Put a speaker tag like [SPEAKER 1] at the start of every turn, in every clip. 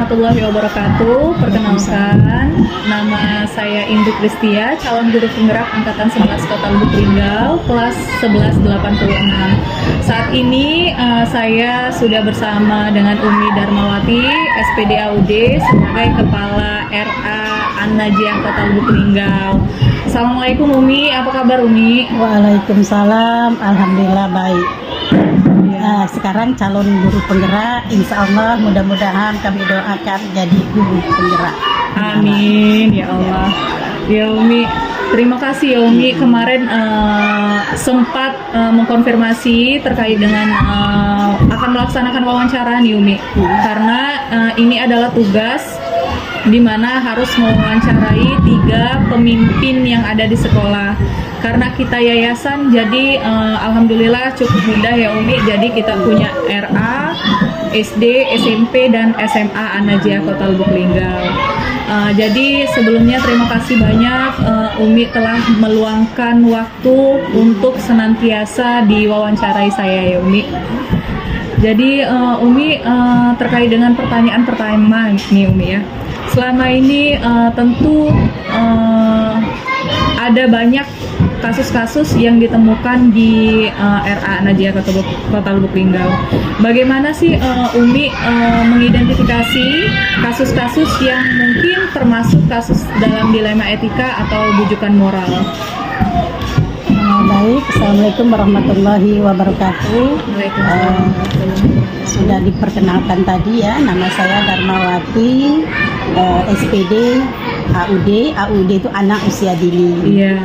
[SPEAKER 1] warahmatullahi wabarakatuh. Perkenalkan, nama saya Indri Kristia, calon guru penggerak angkatan 11 Kota Lubuk Linggau, kelas 1186. Saat ini saya sudah bersama dengan Umi Darmawati, SPD AUD, sebagai Kepala RA An-Najiyah Kota Lubuk Linggau. Assalamualaikum Umi, apa kabar Umi?
[SPEAKER 2] Waalaikumsalam, alhamdulillah baik. Sekarang calon guru penggerak, insya Allah mudah-mudahan kami doakan jadi guru penggerak.
[SPEAKER 1] Amin ya Allah. Ya Umi, terima kasih ya Umi. Kemarin sempat mengkonfirmasi terkait dengan akan melaksanakan wawancara nih Umi, karena ini adalah tugas di mana harus mewawancarai 3 pemimpin yang ada di sekolah. Karena kita yayasan, jadi alhamdulillah cukup mudah ya Umi. Jadi kita punya RA, SD, SMP, dan SMA An-Najiyah Kota Lubuk Linggau. Jadi sebelumnya terima kasih banyak Umi telah meluangkan waktu untuk senantiasa diwawancarai saya ya Umi. Jadi Umi terkait dengan pertanyaan pertama nih Umi ya. Selama ini tentu ada banyak kasus-kasus yang ditemukan di RA An-Najiyah Kota Lubuk Linggau. Bagaimana sih Umi mengidentifikasi kasus-kasus yang mungkin termasuk kasus dalam dilema etika atau bujukan moral?
[SPEAKER 2] Baik, Assalamualaikum warahmatullahi wabarakatuh. Sudah diperkenalkan tadi ya, nama saya Darmawati, SPD AUD itu anak usia dini.
[SPEAKER 1] Iya.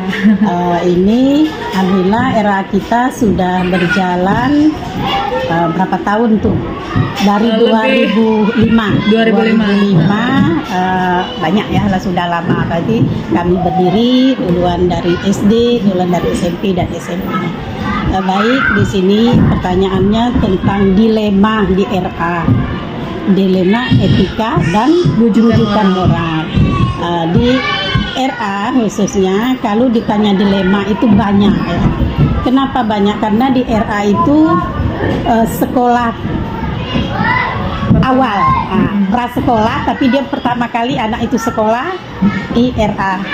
[SPEAKER 2] Ini alhamdulillah era kita sudah berjalan berapa tahun tuh? Dari 2005 banyak ya lah, sudah lama. Berarti kami berdiri duluan dari SD, duluan dari SMP dan SMA. Baik, di sini pertanyaannya tentang dilema di RA, dilema etika dan bujukan moral. Di RA khususnya kalau ditanya dilema itu banyak ya. Kenapa banyak? Karena di RA itu sekolah awal, prasekolah, tapi dia pertama kali anak itu sekolah di RA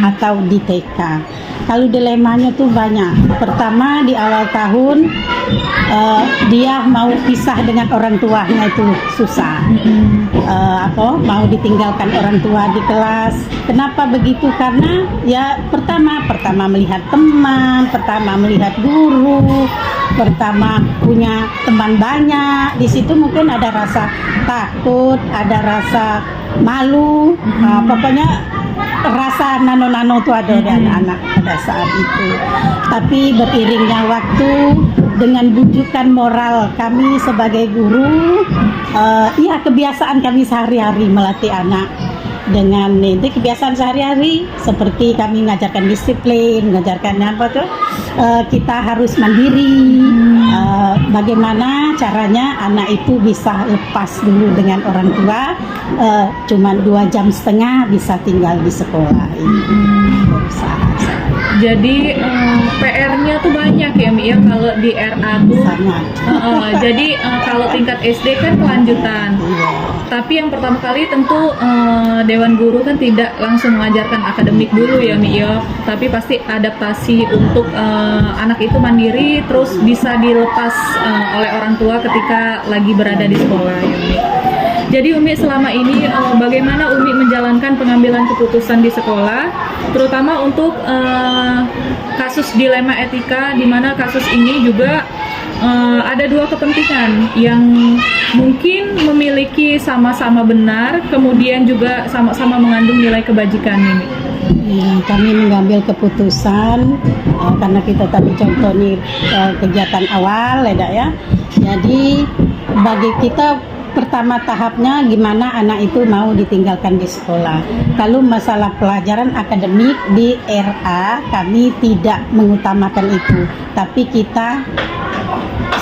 [SPEAKER 2] atau di TK. Kalau dilemanya tuh banyak. Pertama di awal tahun dia mau pisah dengan orang tuanya itu susah. Mau ditinggalkan orang tua di kelas. Kenapa begitu? Karena ya pertama melihat teman, pertama melihat guru, pertama punya teman banyak. Di situ mungkin ada rasa takut, ada rasa malu, pokoknya rasa nano-nano itu ada di anak-anak pada saat itu. Tapi beriringnya waktu dengan bujukan moral kami sebagai guru, ya kebiasaan kami sehari-hari melatih anak dengan itu kebiasaan sehari-hari seperti kami mengajarkan disiplin, mengajarkan apa tuh kita harus mandiri. Bagaimana caranya anak itu bisa lepas dulu dengan orang tua, cuma 2,5 jam bisa tinggal di sekolah ini.
[SPEAKER 1] Jadi PR-nya tuh banyak ya Mi ya kalau di RA tuh.
[SPEAKER 2] Sangat.
[SPEAKER 1] Jadi kalau tingkat SD kan kelanjutan. Tapi yang pertama kali tentu Dewan Guru kan tidak langsung mengajarkan akademik dulu ya Mi ya. Tapi pasti adaptasi untuk anak itu mandiri terus bisa dilepas oleh orang tua ketika lagi berada di sekolah ya Mi. Jadi Umi selama ini bagaimana Umi menjalankan pengambilan keputusan di sekolah, terutama untuk kasus dilema etika, di mana kasus ini juga ada 2 kepentingan yang mungkin memiliki sama-sama benar, kemudian juga sama-sama mengandung nilai kebajikan ini.
[SPEAKER 2] Ya, kami mengambil keputusan karena kita tadi contoh nih kegiatan awal ya. Jadi bagi kita pertama tahapnya gimana anak itu mau ditinggalkan di sekolah. Kalau masalah pelajaran akademik di RA kami tidak mengutamakan itu, tapi kita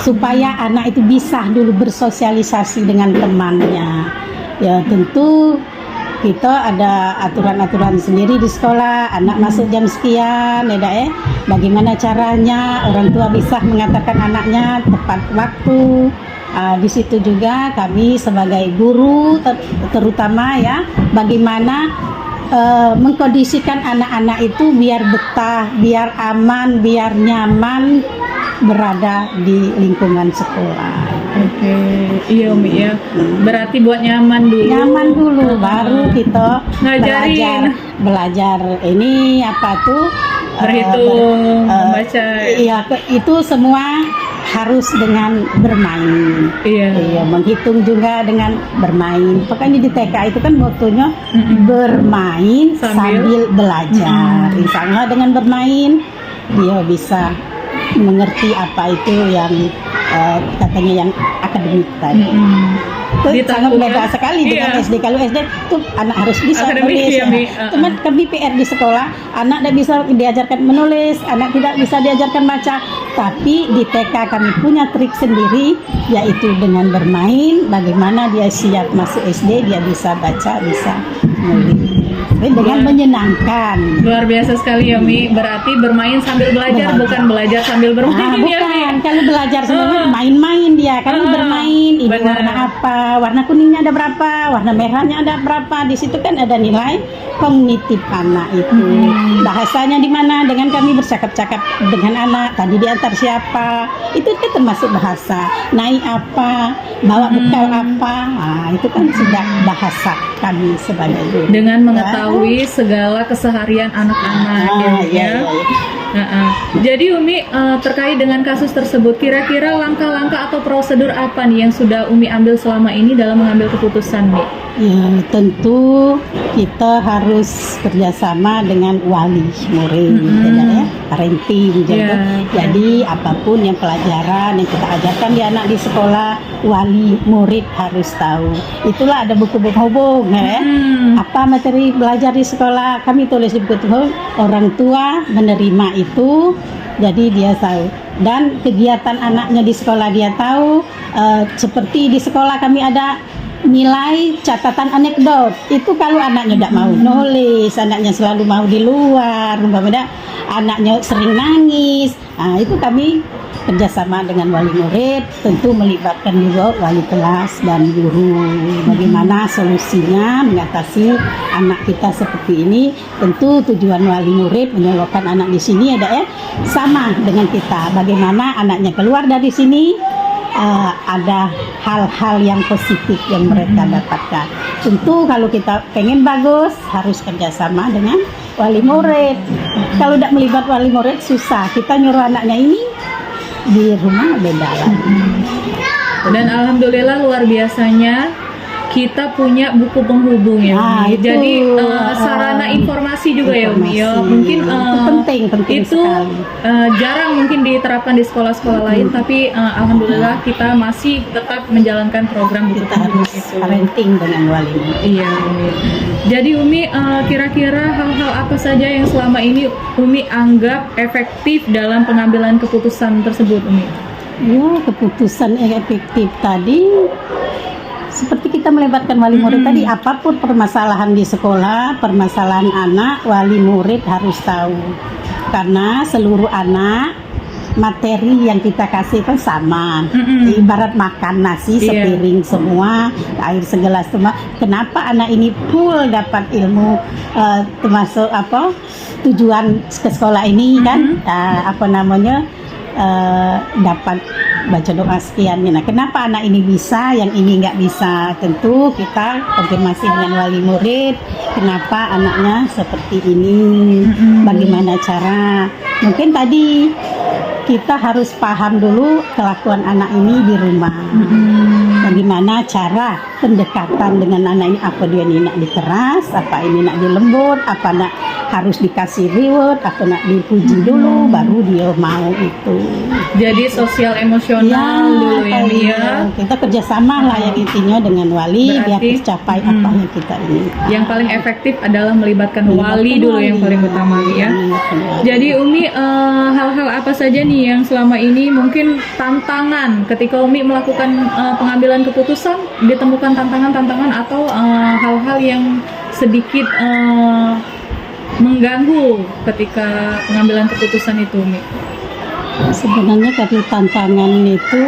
[SPEAKER 2] supaya anak itu bisa dulu bersosialisasi dengan temannya. Ya tentu kita ada aturan-aturan sendiri di sekolah, anak masuk jam sekian ya. Bagaimana caranya orang tua bisa mengatakan anaknya tepat waktu, Di situ juga kami sebagai guru terutama ya, bagaimana mengkondisikan anak-anak itu biar betah, biar aman, biar nyaman berada di lingkungan sekolah.
[SPEAKER 1] Oke, iya Umi ya. Berarti buat nyaman dulu.
[SPEAKER 2] Nyaman dulu, baru kita
[SPEAKER 1] Ngajarin.
[SPEAKER 2] belajar ini apa tuh
[SPEAKER 1] Berhitung, membaca.
[SPEAKER 2] Iya, itu semua harus dengan bermain.
[SPEAKER 1] Iya.
[SPEAKER 2] Iya, menghitung juga dengan bermain. Pokoknya di TK itu kan motonya bermain sambil belajar. Insya Allah dengan bermain dia bisa mengerti apa itu yang katanya yang akademik tadi. Itu sangat beda sekali dengan SD. Kalau SD itu anak harus bisa
[SPEAKER 1] Akademik,
[SPEAKER 2] menulis.
[SPEAKER 1] iya, Mi.
[SPEAKER 2] Cuman kami PR di sekolah, anak tidak bisa diajarkan menulis, anak tidak bisa diajarkan baca. Tapi di TK kami punya trik sendiri, yaitu dengan bermain. Bagaimana dia siap masuk SD, dia bisa baca, bisa menulis. Dengan menyenangkan.
[SPEAKER 1] Luar biasa sekali ya Mi. Berarti bermain sambil belajar, bukan belajar sambil bermain ya Mi.
[SPEAKER 2] Bukan, kalau belajar sebenarnya main-main dia. Kami bermain, ini
[SPEAKER 1] benar.
[SPEAKER 2] warna apa, warna kuningnya ada berapa, warna merahnya ada berapa. Di situ kan ada nilai kognitif anak itu. Bahasanya di mana? Dengan kami bercakap-cakap dengan anak. Tadi diantar siapa? Itu kan termasuk bahasa. Naik apa? Bawa bekal apa? Nah, itu kan sudah bahasa kami sebagai guru.
[SPEAKER 1] Dengan mengetahui segala keseharian anak-anak ya. Jadi Umi terkait dengan kasus tersebut, kira-kira langkah-langkah atau prosedur apa nih yang sudah Umi ambil selama ini dalam mengambil keputusan nih?
[SPEAKER 2] Ya, tentu kita harus kerjasama dengan wali murid, ya, parenting juga. Jadi apapun yang pelajaran yang kita ajarkan di anak di sekolah, wali murid harus tahu. Itulah ada buku-buku hubung, ya. Apa materi belajar di sekolah, kami tulis di buku hubung. Orang tua menerima itu, jadi dia tahu. Dan kegiatan anaknya di sekolah dia tahu. Seperti di sekolah kami ada nilai catatan anekdot. Itu kalau anaknya tidak mau nulis, anaknya selalu mau di luar, umpamanya anaknya sering nangis, itu kami kerjasama dengan wali murid, tentu melibatkan juga wali kelas dan guru. Bagaimana solusinya mengatasi anak kita seperti ini? Tentu tujuan wali murid menyalurkan anak di sini ada sama dengan kita. Bagaimana anaknya keluar dari sini ada hal-hal yang positif yang mereka dapatkan. Tentu kalau kita pengen bagus harus kerjasama dengan wali murid. Kalau tidak melibat wali murid susah. Kita nyuruh anaknya ini di rumah beda lagi.
[SPEAKER 1] Dan alhamdulillah luar biasanya kita punya buku penghubung ya Umi.
[SPEAKER 2] Itu,
[SPEAKER 1] jadi sarana informasi juga ya Umi ya. Mungkin
[SPEAKER 2] itu penting
[SPEAKER 1] itu
[SPEAKER 2] sekali.
[SPEAKER 1] Jarang mungkin diterapkan di sekolah-sekolah lain, tapi alhamdulillah kita masih tetap menjalankan program buku
[SPEAKER 2] Kita
[SPEAKER 1] penghubung
[SPEAKER 2] harus
[SPEAKER 1] itu.
[SPEAKER 2] parenting dengan wali murid.
[SPEAKER 1] Iya Umi. Jadi Umi kira-kira hal-hal apa saja yang selama ini Umi anggap efektif dalam pengambilan keputusan tersebut Umi?
[SPEAKER 2] Ya, keputusan yang efektif tadi seperti kita melibatkan wali murid tadi, apapun permasalahan di sekolah, permasalahan anak, wali murid harus tahu. Karena seluruh anak materi yang kita kasih kan sama. Ibarat makan nasi sepiring semua, air segelas semua. Kenapa anak ini full dapat ilmu, termasuk apa tujuan ke sekolah ini kan? Dapat baca doa sekian. Nah, kenapa anak ini bisa, yang ini nggak bisa? Tentu kita konfirmasi dengan wali murid. Kenapa anaknya seperti ini? Bagaimana cara? Mungkin tadi kita harus paham dulu kelakuan anak ini di rumah. Bagaimana cara pendekatan dengan anak ini? Apa dia ini nak dikeras? Apa ini nak dilembut? Apa nak harus dikasih reward? Apa nak dipuji dulu? Baru dia mau itu.
[SPEAKER 1] Jadi sosial emosional dulu ya Mi ya.
[SPEAKER 2] Kita kerjasama lah yang intinya dengan wali biar tercapai apa yang kita inginkan.
[SPEAKER 1] Yang paling efektif adalah melibatkan wali dulu yang paling utama ya. Jadi Umi hal-hal apa saja nih yang selama ini mungkin tantangan ketika Umi melakukan pengambilan keputusan, ditemukan tantangan-tantangan atau hal-hal yang sedikit mengganggu ketika pengambilan keputusan itu Umi?
[SPEAKER 2] Sebenarnya kalau tantangan itu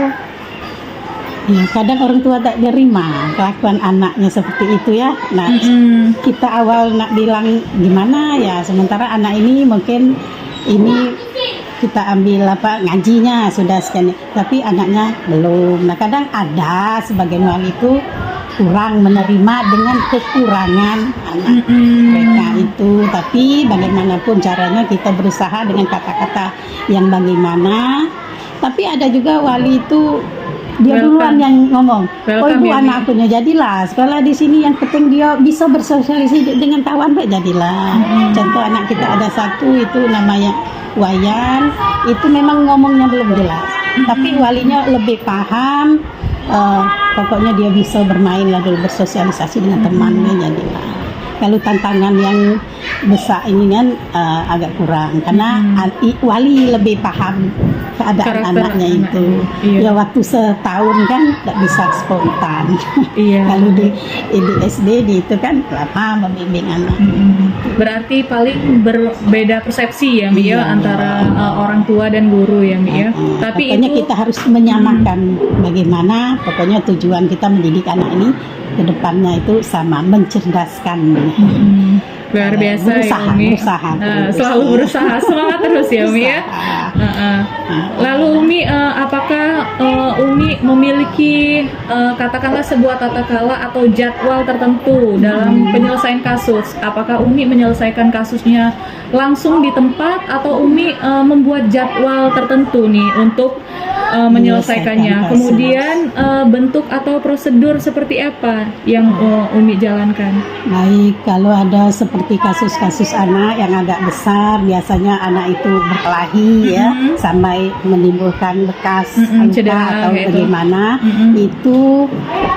[SPEAKER 2] Ya, kadang orang tua tak terima kelakuan anaknya seperti itu ya. Nah, kita awal nak bilang gimana ya, sementara anak ini mungkin ini kita ambil ngajinya sudah sekian, tapi anaknya belum. Nah, kadang ada sebagian wali itu kurang menerima dengan kekurangan anak mereka itu. Tapi bagaimanapun caranya kita berusaha dengan kata-kata yang bagaimana. Tapi ada juga wali itu dia duluan yang ngomong, oh ibu anaknya jadilah sekolah di sini, yang penting dia bisa bersosialisasi dengan kawan baik jadilah. Contoh anak kita ada satu itu namanya Wayan, itu memang ngomongnya belum jelas, tapi walinya lebih paham. Pokoknya dia bisa bermain lalu bersosialisasi dengan temannya jadilah. Kalau tantangan yang besar ini kan agak kurang karena wali lebih paham keadaan anaknya itu. Ya waktu setahun kan tidak bisa spontan. Kalau di SD itu kan lama membimbing anak.
[SPEAKER 1] Berarti paling berbeda persepsi ya Mi ya antara orang tua dan guru ya Mi ya. Tapi
[SPEAKER 2] pokoknya
[SPEAKER 1] itu
[SPEAKER 2] kita harus menyamakan bagaimana pokoknya tujuan kita mendidik anak ini ke depannya itu sama, mencerdaskan.
[SPEAKER 1] Luar biasa
[SPEAKER 2] berusaha,
[SPEAKER 1] ya Umi. Selalu berusaha, semangat terus ya Umi ya. Lalu Umi, apakah Umi memiliki katakanlah sebuah tata kelola atau jadwal tertentu dalam penyelesaian kasus? Apakah Umi menyelesaikan kasusnya langsung di tempat atau Umi membuat jadwal tertentu nih untuk menyelesaikannya? Kemudian bentuk atau prosedur seperti apa yang Umi jalankan?
[SPEAKER 2] Baik, kalau ada seperti kasus-kasus anak yang agak besar, biasanya anak itu berkelahi ya, sampai menimbulkan bekas luka atau bagaimana, itu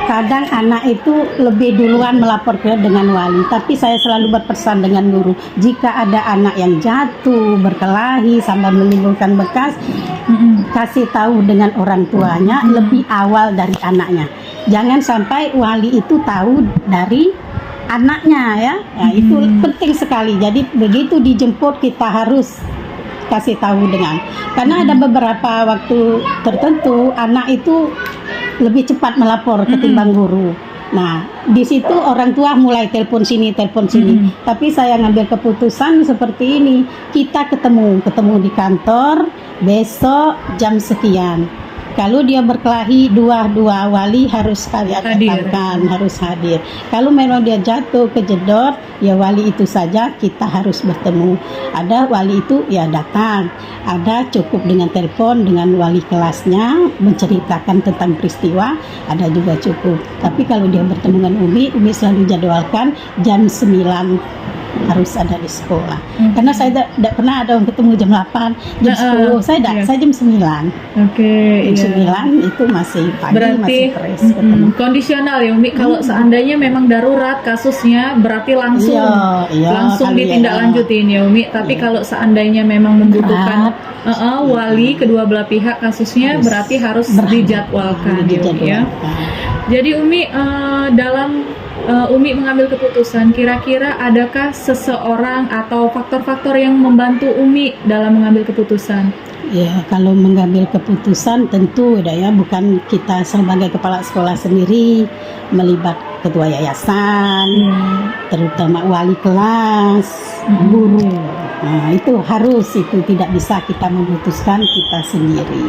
[SPEAKER 2] kadang anak itu lebih duluan melapor dengan wali. Tapi saya selalu berpesan dengan guru, jika ada anak yang jatuh, berkelahi sampai menimbulkan bekas, kasih tahu dengan orang tuanya lebih awal dari anaknya. Jangan sampai wali itu tahu dari anaknya ya. Itu penting sekali. Jadi begitu dijemput kita harus kasih tahu karena ada beberapa waktu tertentu anak itu lebih cepat melapor ketimbang guru. Nah, di situ orang tua mulai telepon sini. Tapi saya ngambil keputusan seperti ini. Kita ketemu di kantor besok jam sekian. Kalau dia berkelahi, dua wali harus harus hadir. Kalau memang dia jatuh kejedot, ya wali itu saja kita harus bertemu. Ada wali itu ya datang, ada cukup dengan telepon dengan wali kelasnya menceritakan tentang peristiwa, ada juga cukup. Tapi kalau dia bertemu dengan Umi selalu jadwalkan jam 9 harus ada di sekolah. Karena saya tidak pernah ada ketemu jam 8, jam 10. Saya jam 9. Jam 9 itu masih pagi,
[SPEAKER 1] berarti,
[SPEAKER 2] masih fresh ketemu.
[SPEAKER 1] Kondisional ya Umi. Kalau seandainya memang darurat kasusnya berarti langsung ditindaklanjutin ya Umi. Tapi kalau seandainya memang membutuhkan wali kedua belah pihak kasusnya berarti harus dijadwalkan ya Umi ya. Jadi Umi dalam Umi mengambil keputusan, kira-kira adakah seseorang atau faktor-faktor yang membantu Umi dalam mengambil keputusan?
[SPEAKER 2] Ya, kalau mengambil keputusan tentu bukan kita sebagai kepala sekolah sendiri, melibat ketua yayasan, terutama wali kelas, guru. Nah, itu tidak bisa kita memutuskan kita sendiri.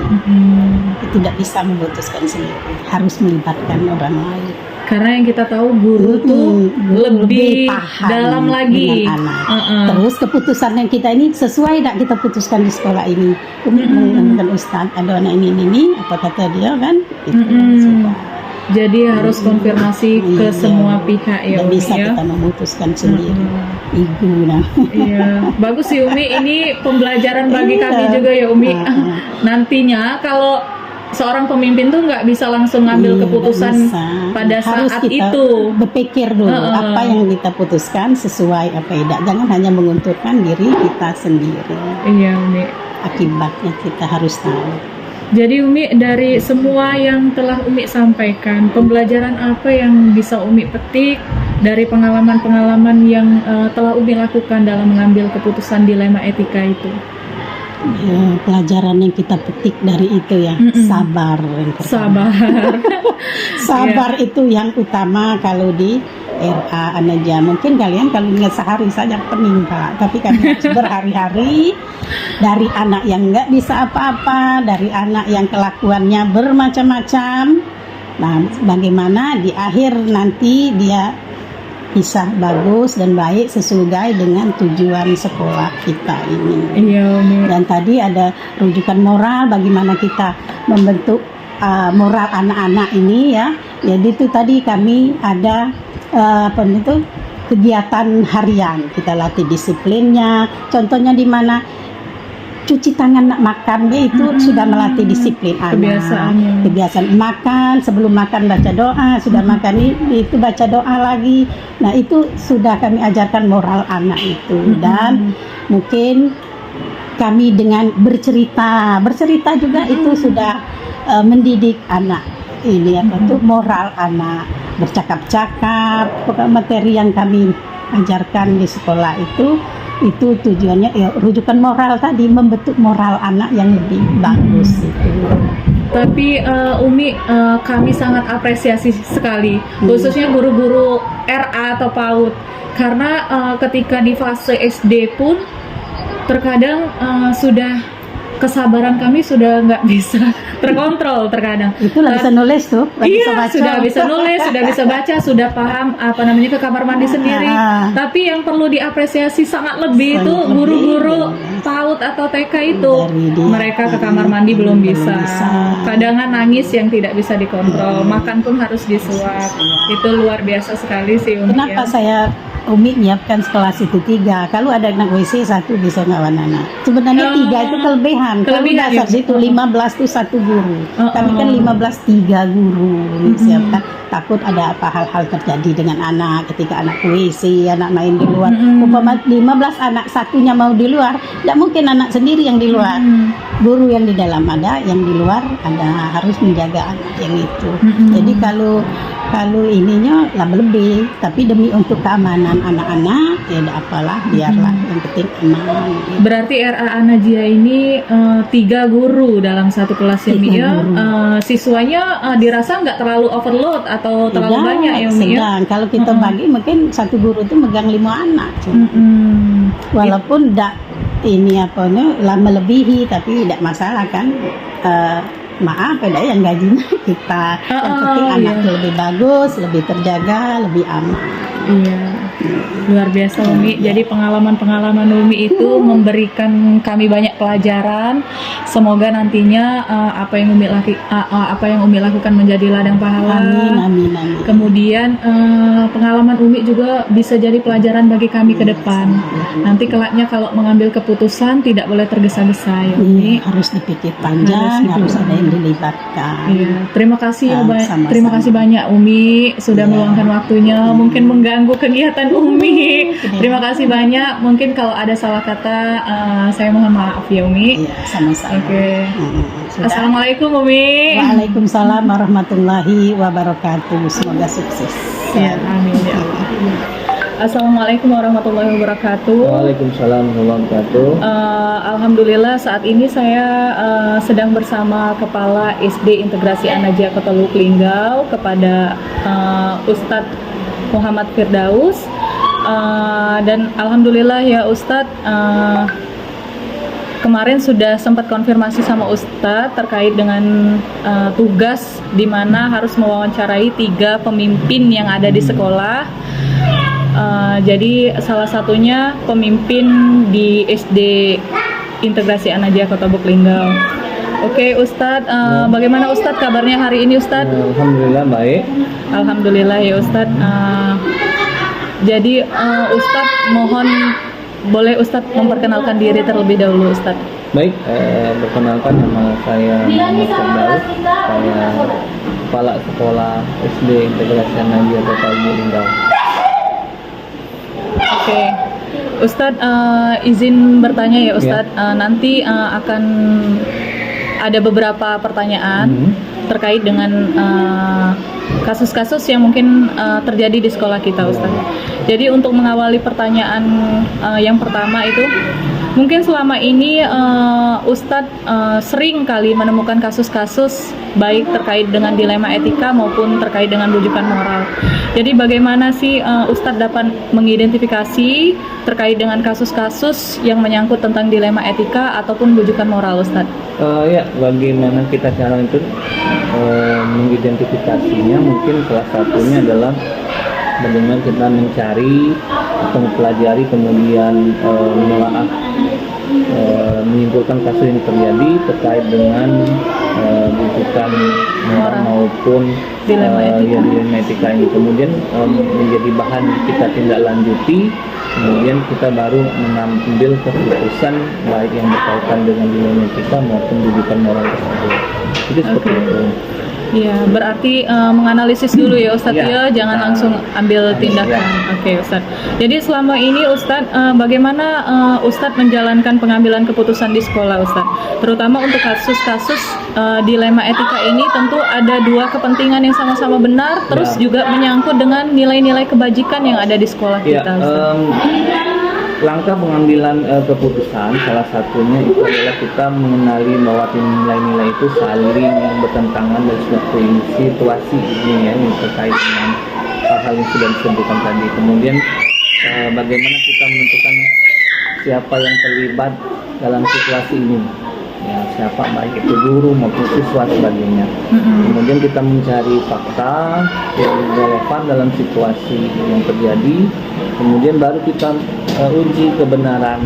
[SPEAKER 2] Tidak bisa memutuskan sendiri, harus melibatkan orang lain.
[SPEAKER 1] Karena yang kita tahu guru tuh lebih
[SPEAKER 2] paham
[SPEAKER 1] dalam lagi
[SPEAKER 2] dengan anak. Terus keputusan yang kita ini sesuai tidak kita putuskan di sekolah ini. Mengundang Ustadz ada anak ini apa kata dia kan?
[SPEAKER 1] Jadi harus konfirmasi ke semua pihak ya Umi
[SPEAKER 2] bisa
[SPEAKER 1] ya.
[SPEAKER 2] Kita memutuskan sendiri. Ibu
[SPEAKER 1] Iya, bagus sih Umi. Ini pembelajaran bagi kami juga ya Umi. Nantinya kalau seorang pemimpin tuh nggak bisa langsung ngambil keputusan pada saat
[SPEAKER 2] kita
[SPEAKER 1] itu.
[SPEAKER 2] Berpikir dulu apa yang kita putuskan sesuai apa tidak. Jangan hanya menguntungkan diri kita sendiri.
[SPEAKER 1] Iya Umi.
[SPEAKER 2] Akibatnya kita harus tahu.
[SPEAKER 1] Jadi Umi, dari semua yang telah Umi sampaikan, pembelajaran apa yang bisa Umi petik dari pengalaman-pengalaman yang telah Umi lakukan dalam mengambil keputusan dilema etika itu?
[SPEAKER 2] pelajaran yang kita petik dari itu ya, sabar yang pertama.
[SPEAKER 1] Sabar.
[SPEAKER 2] Sabar itu yang utama kalau di RA Anaja. Mungkin kalian kalau ingat sehari saja pening Pak, tapi kami harus berhari-hari dari anak yang nggak bisa apa-apa, dari anak yang kelakuannya bermacam-macam. Nah, bagaimana di akhir nanti dia bisa bagus dan baik sesuai dengan tujuan sekolah kita ini.
[SPEAKER 1] Iya, Umi.
[SPEAKER 2] Dan tadi ada rujukan moral bagaimana kita membentuk moral anak-anak ini ya. Jadi itu tadi kami ada kegiatan harian, kita latih disiplinnya. Contohnya di mana cuci tangan nak makannya itu sudah melatih disiplin anak. Kebiasaan makan, sebelum makan baca doa, sudah makan itu baca doa lagi. Nah itu sudah kami ajarkan moral anak itu. Dan mungkin kami dengan bercerita juga itu sudah mendidik anak ini moral anak, bercakap-cakap. Pokoknya materi yang kami ajarkan di sekolah itu tujuannya ya rujukan moral tadi, membentuk moral anak yang lebih bagus itu.
[SPEAKER 1] Tapi Umi, kami sangat apresiasi sekali, khususnya guru-guru RA atau PAUD, karena ketika di fase SD pun terkadang sudah kesabaran kami sudah nggak bisa terkontrol terkadang.
[SPEAKER 2] Itu lah bisa nulis tuh.
[SPEAKER 1] Iya, sudah bisa nulis, sudah bisa baca, sudah paham ke kamar mandi sendiri. Tapi yang perlu diapresiasi sangat lebih itu guru-guru PAUD atau TK itu. Mereka ke kamar mandi belum bisa. Kadang nangis yang tidak bisa dikontrol. Makan pun harus disuap. Itu luar biasa sekali sih Umi.
[SPEAKER 2] Kenapa saya Umi nyiapkan kelas itu 3. Kalau ada anak WC 1 bisa ngawan anak. Sebenarnya 3 itu kelebihan. Kalau dasar situ 15 itu 1 guru. Kami kan 15 3 guru siapkan. Takut ada apa hal-hal terjadi dengan anak ketika anak ke WC, anak main di luar. Umpama 15 anak, satunya mau di luar, tidak mungkin anak sendiri yang di luar. Guru yang di dalam ada, yang di luar ada, harus menjaga anak yang itu. Jadi kalau ininya lah lebih, tapi demi untuk keamanan anak-anak ya tidak apalah, biarlah yang penting aman.
[SPEAKER 1] Berarti RA Anajia ini 3 guru dalam satu kelas ya Mi ya. Siswanya dirasa nggak terlalu overload atau terlalu banyak ya Mi ya?
[SPEAKER 2] Kalau kita bagi mungkin satu guru itu megang 5 anak. Walaupun tidak ini lah melebihi, tapi tidak masalah kan. Maaf ada yang gajinya kita, yang penting anaknya lebih bagus, lebih terjaga, lebih aman.
[SPEAKER 1] Iya, luar biasa Umi. Jadi pengalaman-pengalaman Umi itu memberikan kami banyak pelajaran. Semoga nantinya apa yang Umi lakukan menjadi ladang pahala.
[SPEAKER 2] Amin.
[SPEAKER 1] Kemudian pengalaman Umi juga bisa jadi pelajaran bagi kami ke depan. Nanti kelaknya kalau mengambil keputusan tidak boleh tergesa-gesa ya Umi.
[SPEAKER 2] Harus dipikir panjang, harus ada yang dilibatkan.
[SPEAKER 1] Iya, terima kasih terima kasih banyak Umi sudah meluangkan waktunya. Mungkin mengganggu kegiatan Umi. Terima kasih banyak. Mungkin kalau ada salah kata saya mohon maaf ya Umi.
[SPEAKER 2] Iya, sama-sama.
[SPEAKER 1] Oke. Assalamualaikum Umi.
[SPEAKER 2] Waalaikumsalam warahmatullahi wabarakatuh. Semoga sukses.
[SPEAKER 1] Ya, amin ya Allah. Assalamualaikum warahmatullahi wabarakatuh.
[SPEAKER 3] Waalaikumsalam warahmatullahi wabarakatuh.
[SPEAKER 1] Alhamdulillah saat ini saya sedang bersama Kepala SD Integrasi Anajia Kota Lubuk Linggau kepada Ustadz Muhammad Firdaus. Dan alhamdulillah ya Ustadz, kemarin sudah sempat konfirmasi sama Ustadz terkait dengan tugas di mana harus mewawancarai 3 pemimpin yang ada di sekolah. Jadi salah satunya pemimpin di SD Integrasi Anajia Kota Lubuk Linggau. Oke Ustadz, bagaimana Ustadz kabarnya hari ini Ustadz?
[SPEAKER 3] Alhamdulillah baik.
[SPEAKER 1] Alhamdulillah ya Ustadz. Jadi Ustadz mohon boleh Ustadz memperkenalkan diri terlebih dahulu Ustadz.
[SPEAKER 3] Baik, perkenalkan nama saya Muhammad Firdaus. Saya Kepala Sekolah SD Integrasi Anajia Kota Lubuk Linggau.
[SPEAKER 1] Oke, Ustadz izin bertanya ya Ustadz. Nanti akan ada beberapa pertanyaan terkait dengan kasus-kasus yang mungkin terjadi di sekolah kita Ustadz. Jadi untuk mengawali pertanyaan yang pertama itu, Mungkin selama ini Ustadz sering kali menemukan kasus-kasus baik terkait dengan dilema etika maupun terkait dengan rujukan moral. Jadi bagaimana sih Ustadz dapat mengidentifikasi terkait dengan kasus-kasus yang menyangkut tentang dilema etika ataupun rujukan moral, Ustadz?
[SPEAKER 3] Ya, bagaimana kita cara itu mengidentifikasinya? Mungkin salah satunya adalah bagaimana kita mencari atau mempelajari kemudian menelaah menyimpulkan kasus yang terjadi terkait dengan rujukan moral maupun
[SPEAKER 1] dilema etika.
[SPEAKER 3] dilema etika ini kemudian menjadi bahan kita tindak lanjuti, kemudian kita baru mengambil keputusan baik yang berkaitan dengan dilema etika maupun rujukan moral tersebut. Itu seperti itu.
[SPEAKER 1] Iya, berarti menganalisis dulu ya Ustadz
[SPEAKER 3] Ya,
[SPEAKER 1] ya, jangan
[SPEAKER 3] kita
[SPEAKER 1] langsung ambil
[SPEAKER 3] ambil,
[SPEAKER 1] tindakan.
[SPEAKER 3] ya.
[SPEAKER 1] Oke Ustadz. Jadi selama ini Ustadz, bagaimana Ustadz menjalankan pengambilan keputusan di sekolah Ustadz? Terutama untuk kasus-kasus dilema etika ini tentu ada dua kepentingan yang sama-sama benar, terus
[SPEAKER 3] Ya.
[SPEAKER 1] juga menyangkut dengan nilai-nilai kebajikan yang ada di sekolah
[SPEAKER 3] Ya,
[SPEAKER 1] kita Ustadz.
[SPEAKER 3] langkah pengambilan keputusan salah satunya itu adalah kita mengenali bahwa nilai-nilai itu saling bertentangan dari suatu situasi ini ya, yang terkait dengan hal-hal yang sudah disebutkan tadi. Kemudian bagaimana kita menentukan siapa yang terlibat dalam situasi ini, ya, siapa baik itu guru maupun siswa sebagainya. Kemudian kita mencari fakta yang relevan dalam situasi yang terjadi, kemudian baru kita uji kebenaran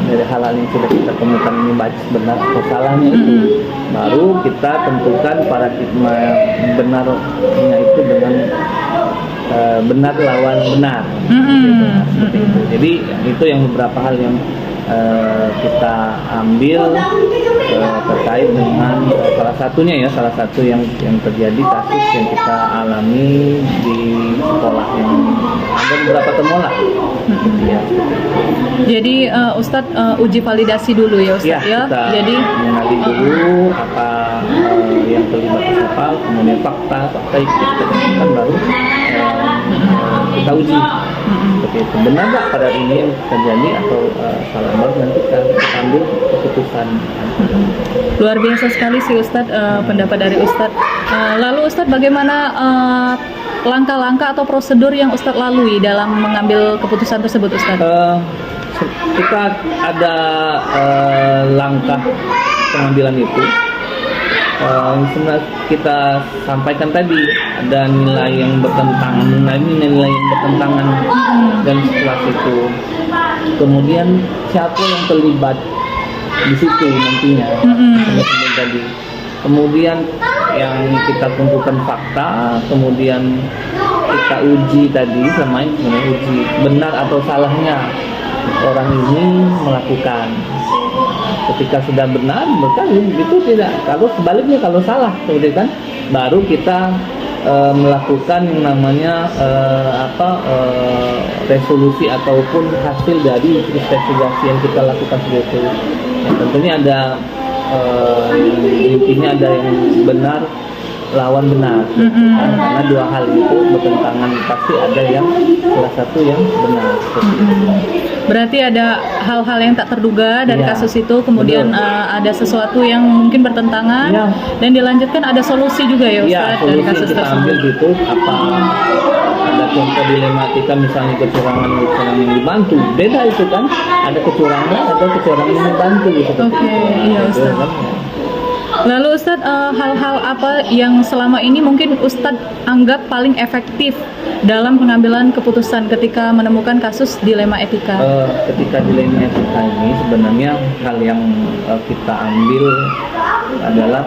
[SPEAKER 3] dari hal-hal yang sudah kita temukan ini baik benar atau salahnya itu. Baru kita tentukan paradigma benarnya itu dengan benar lawan benar. Gitu, seperti itu. Jadi itu yang beberapa hal yang kita ambil terkait dengan salah satu yang terjadi kasus yang kita alami di sekolah yang ada beberapa temuan lah. Ya.
[SPEAKER 1] Jadi Ustadz uji validasi dulu ya Ustadz ya.
[SPEAKER 3] Kita
[SPEAKER 1] Jadi
[SPEAKER 3] mengenali dulu apa yang terlibat siapa, kemudian fakta yang kita temukan baru kita uji. Seperti itu. Benar nggak pada ini yang terjadi atau salah, baru nanti kita ambil keputusan.
[SPEAKER 1] luar biasa sekali sih Ustadz pendapat dari Ustadz. Lalu Ustadz bagaimana langkah-langkah atau prosedur yang Ustadz lalui dalam mengambil keputusan tersebut Ustadz?
[SPEAKER 3] Kita ada langkah pengambilan itu. Sebenarnya kita sampaikan tadi ada nilai yang bertentangan, nilai yang bertentangan, dan setelah itu kemudian siapa yang terlibat di situ nantinya, seperti tadi. Kemudian yang kita kumpulkan fakta, kemudian kita uji tadi sama uji benar atau salahnya orang ini melakukan. Ketika sudah benar berkali itu tidak. Kalau sebaliknya kalau salah, kemudian kan baru kita melakukan yang namanya resolusi ataupun hasil dari investigasi yang kita lakukan seperti itu. Ya, tentunya ada intinya ada yang benar lawan benar, karena dua hal itu bertentangan, pasti ada yang salah satu yang benar.
[SPEAKER 1] Berarti ada hal-hal yang tak terduga dari
[SPEAKER 3] Ya,
[SPEAKER 1] kasus itu, kemudian ada sesuatu yang mungkin bertentangan,
[SPEAKER 3] Ya.
[SPEAKER 1] dan dilanjutkan ada solusi juga ya
[SPEAKER 3] Ya,
[SPEAKER 1] Ustadz dari
[SPEAKER 3] solusi
[SPEAKER 1] kasus
[SPEAKER 3] kita
[SPEAKER 1] tersebut.
[SPEAKER 3] ambil gitu, apa ada contoh dilematika misalnya kecurangan yang dibantu, beda itu kan, ada kecurangan yang dibantu gitu.
[SPEAKER 1] Oke, iya,
[SPEAKER 3] Itu
[SPEAKER 1] Ustaz.
[SPEAKER 3] kan.
[SPEAKER 1] Lalu Ustadz, hal-hal apa yang selama ini mungkin Ustadz anggap paling efektif dalam pengambilan keputusan ketika menemukan kasus dilema etika?
[SPEAKER 3] Ketika dilema etika ini sebenarnya hal yang kita ambil adalah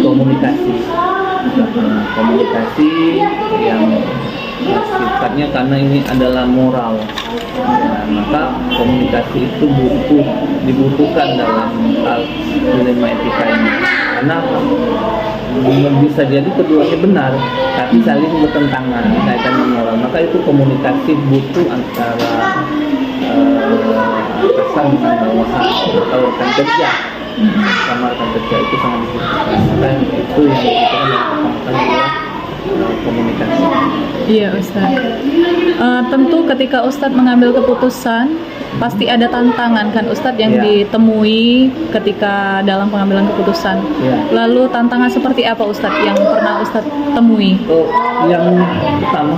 [SPEAKER 3] komunikasi. Komunikasi yang sifatnya karena ini adalah moral, ya, maka komunikasi itu dibutuhkan dalam hal dilema etika ini, karena bisa jadi keduanya benar tapi saling bertentangan kaitan dengan moral, maka itu komunikasi butuh antara atasan dengan bawahan atau rekan kerja sama rekan kerja itu sangat dibutuhkan, maka itu yang dibutuhkan yang pertama kali adalah komunikasi. verifikasi.
[SPEAKER 1] Iya Ustadz. Tentu ketika Ustadz mengambil keputusan pasti ada tantangan kan Ustadz yang
[SPEAKER 3] Iya.
[SPEAKER 1] ditemui ketika dalam pengambilan keputusan.
[SPEAKER 3] Iya.
[SPEAKER 1] Lalu tantangan seperti apa Ustadz yang pernah Ustadz temui?
[SPEAKER 3] Oh, yang pertama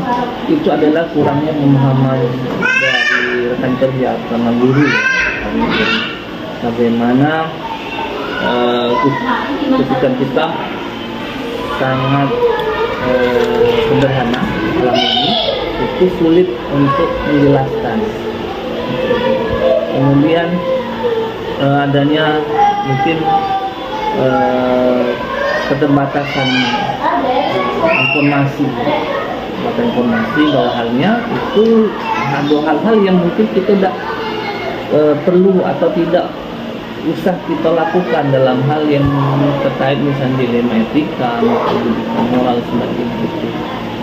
[SPEAKER 3] itu adalah kurangnya pemahaman dari rekan kerja sama guru ya. Bagaimana keputusan kita sangat sederhana dalam ini itu sulit untuk menjelaskan. Kemudian adanya mungkin keterbatasan informasi bahwa halnya itu ada hal-hal yang mungkin kita tidak perlu atau tidak usah kita lakukan dalam hal yang terkait misalnya dilema etika atau pendidikan moral sebagainya itu.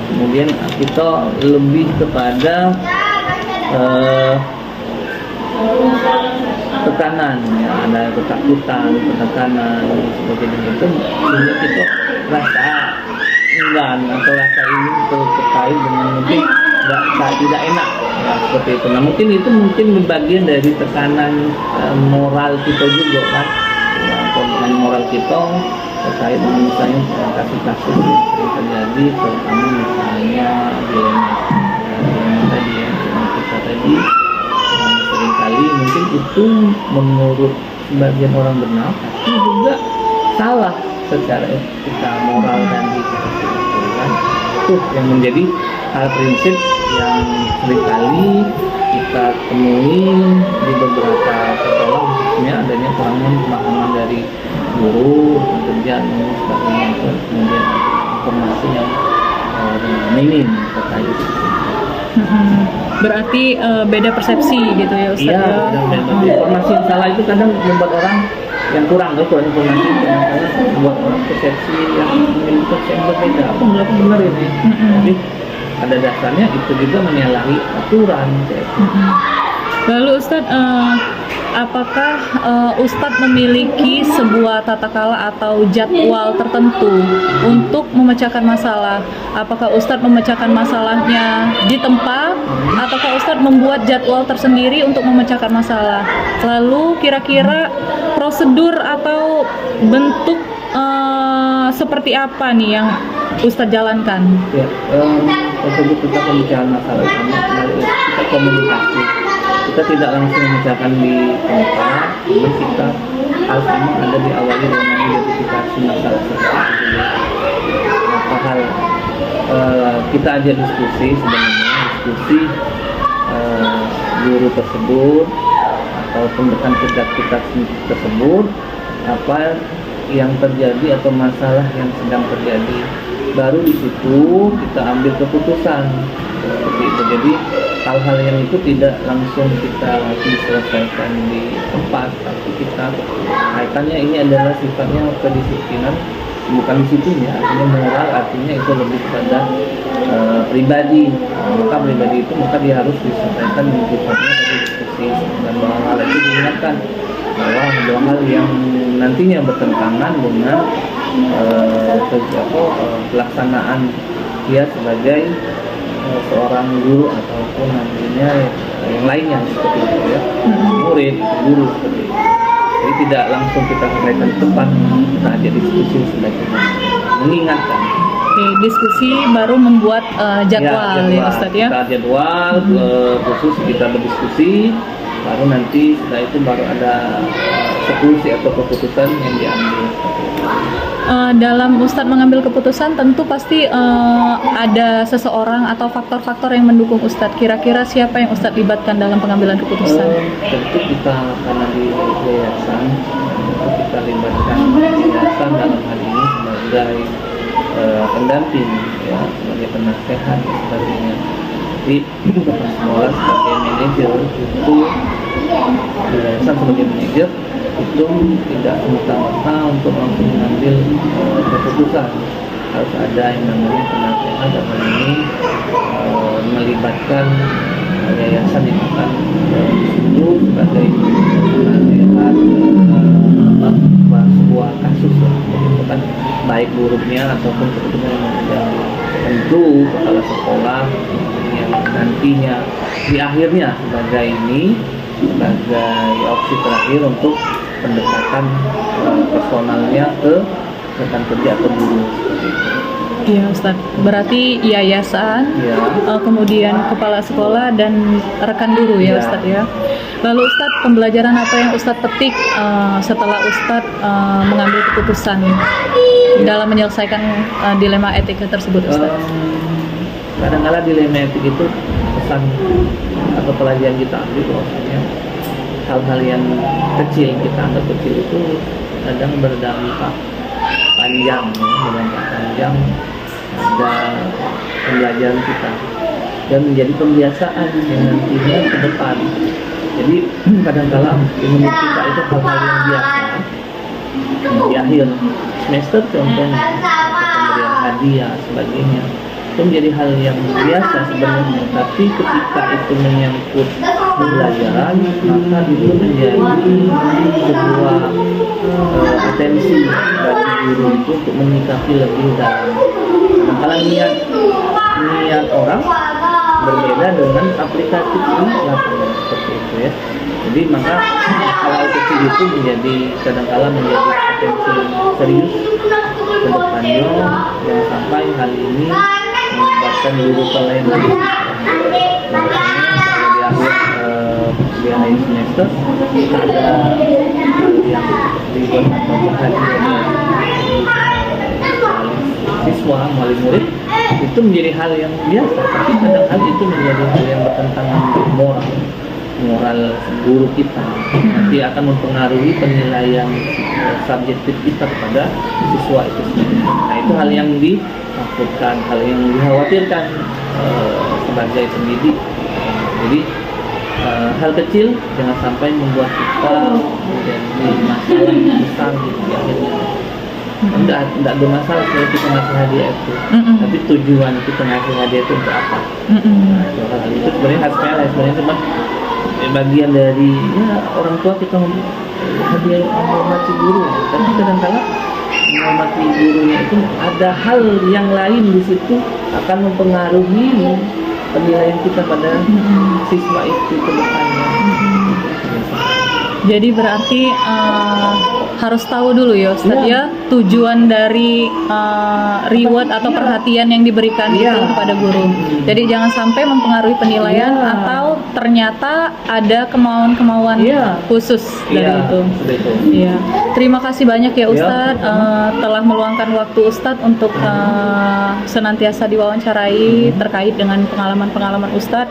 [SPEAKER 3] Kemudian kita lebih kepada tekanan ya, ada ketakutan, penekanan sebagainya itu sehingga kita rasa enggan atau rasa ingin terkait dengan mungkin tidak enak ya, seperti itu. Nah mungkin itu bagian dari tekanan moral kita juga kan, ya, tekanan moral kita terkait dengan misalnya kasus-kasus yang terjadi, terutama misalnya dilema tadi ya, kita tadi seringkali mungkin itu menurut sebagian orang benar, tapi juga salah secara etika moral dan kan itu yang menjadi hal prinsip yang seringkali kita temui di beberapa sekolah, khususnya adanya kurangnya pemahaman dari guru, pekerja dan sebagainya, kemudian informasi yang minim terkait itu.
[SPEAKER 1] Berarti beda persepsi gitu ya Ustadz?
[SPEAKER 3] Iya,
[SPEAKER 1] ya?
[SPEAKER 3] informasi yang salah itu kadang membuat orang yang kurang informasi kadang-kadang membuat orang persepsi yang memiliki persepsi yang berbeda. Apa benar ini? Jadi pada dasarnya itu juga menyalahi aturan.
[SPEAKER 1] Lalu Ustadz, apakah Ustadz memiliki sebuah tata kala atau jadwal tertentu untuk memecahkan masalah? Apakah Ustadz memecahkan masalahnya di tempat, ataukah Ustadz membuat jadwal tersendiri untuk memecahkan masalah? Lalu kira-kira prosedur atau bentuk seperti apa nih yang Ustadz jalankan?
[SPEAKER 3] Ya, tersebut kita pembicaraan masalah sama kita komunikasi. Kita tidak langsung memecahkan di tempat, namun kita harus memang ada diawali dengan identifikasi masalah tersebut. Apa hal kita aja diskusi sebenarnya guru tersebut ataupun rekan kerja kita tersebut apa yang terjadi atau masalah yang sedang terjadi, baru di situ kita ambil keputusan seperti itu. Jadi hal-hal yang itu tidak langsung kita diselesaikan di tempat, tapi kita kaitannya ini adalah sifatnya kedisiplinan, bukan disiplin ya, artinya moral, artinya itu lebih kepada pribadi. Maka pribadi itu maka dia harus diselesaikan di sifatnya dari diskusi, dan bahwa hal itu diingatkan bahwa dua hal yang nantinya bertentangan dengan pelaksanaan dia sebagai seorang guru ataupun nantinya yang lainnya seperti itu ya, murid, guru seperti itu. Jadi tidak langsung kita sampaikan tempat, kita aja diskusi sebagai mengingatkan.
[SPEAKER 1] Oke, diskusi baru membuat jadwal ya Ustadz ya?
[SPEAKER 3] Kita jadwal khusus kita berdiskusi, baru nanti setelah itu baru ada solusi atau keputusan yang diambil.
[SPEAKER 1] Dalam Ustadz mengambil keputusan tentu pasti ada seseorang atau faktor-faktor yang mendukung Ustadz. Kira-kira siapa yang Ustadz libatkan dalam pengambilan keputusan?
[SPEAKER 3] Tentu kita karena di yayasan, kita libatkan yayasan dalam hal ini sebagai pendamping, ya, sebagai penasehat dan sebagainya. Jadi kepala sekolah sebagai manajer itu yayasan sebagai manajer itu tidak semata-mata untuk langsung mengambil keputusan, harus ada yang namanya penasehat, dan hal ini melibatkan yayasan yang akan disitu sebagai penasehat sebuah kasus lah, kan baik buruknya ataupun keputusan yang menjadi tentu kepala sekolah yang nantinya di akhirnya sebagai opsi terakhir untuk pendekatan personalnya ke rekan kerja atau guru.
[SPEAKER 1] Iya Ustadz, berarti yayasan,
[SPEAKER 3] Ya.
[SPEAKER 1] kemudian kepala sekolah dan rekan guru ya
[SPEAKER 3] Ya.
[SPEAKER 1] Ustadz ya. Lalu Ustadz, pembelajaran apa yang Ustadz petik setelah Ustadz mengambil keputusan dalam menyelesaikan dilema etika tersebut Ustadz?
[SPEAKER 3] Kadang-kala dilema etik itu pesan atau pelajaran kita ambil bahwasanya hal-hal yang kecil kita anggap kecil itu kadang berdampak panjang, ada pembelajaran kita dan menjadi pembiasaan yang nantinya ke depan. Jadi kadang-kala ilmu kita itu hal-hal yang biasa di akhir semester contohnya pemberian hadiah sebagainya itu menjadi hal yang biasa sebenarnya, tapi ketika itu menyangkut pembelajaran maka itu menjadi sebuah atensi bagi guru itu untuk menyikapi lebih dalam. Kalau niat orang berbeda dengan aplikatif di lapangan seperti itu ya. Jadi maka hal-hal kecil itu menjadi kadang-kala menjadi atensi serius ke depannya, yang sampai hal ini menyebabkan guru lain di akhir semester ada hal yang dibuat atau perhatian siswa wali murid itu menjadi hal yang biasa, tapi kadang-kadang itu menjadi hal yang bertentangan dengan moral guru kita, nanti akan mempengaruhi penilaian subjektif kita kepada siswa itu sendiri. Nah itu hal yang ditakutkan, hal yang dikhawatirkan sebagai pendidik. Jadi hal kecil jangan sampai membuat kita menjadi masalah yang besar di akhirnya. Tidak ada masalah kalau kita ngasih hadiah itu, tapi tujuan kita ngasih hadiah itu untuk apa? Nah, hal itu sebenarnya hal sepele, sebenarnya cuma bagian dari orang tua kita hadiah menghormati guru, tapi kadang-kala menghormati gurunya itu ada hal yang lain di situ akan mempengaruhi penilaian kita pada siswa itu ke depannya.
[SPEAKER 1] Jadi berarti harus tahu dulu ya Ustadz ya tujuan dari reward atau perhatian yang diberikan itu kepada guru. Jadi jangan sampai mempengaruhi penilaian atau ternyata ada kemauan-kemauan khusus dari itu. Iya. Terima kasih banyak ya Ustadz telah meluangkan waktu Ustadz untuk senantiasa diwawancarai terkait dengan pengalaman-pengalaman Ustadz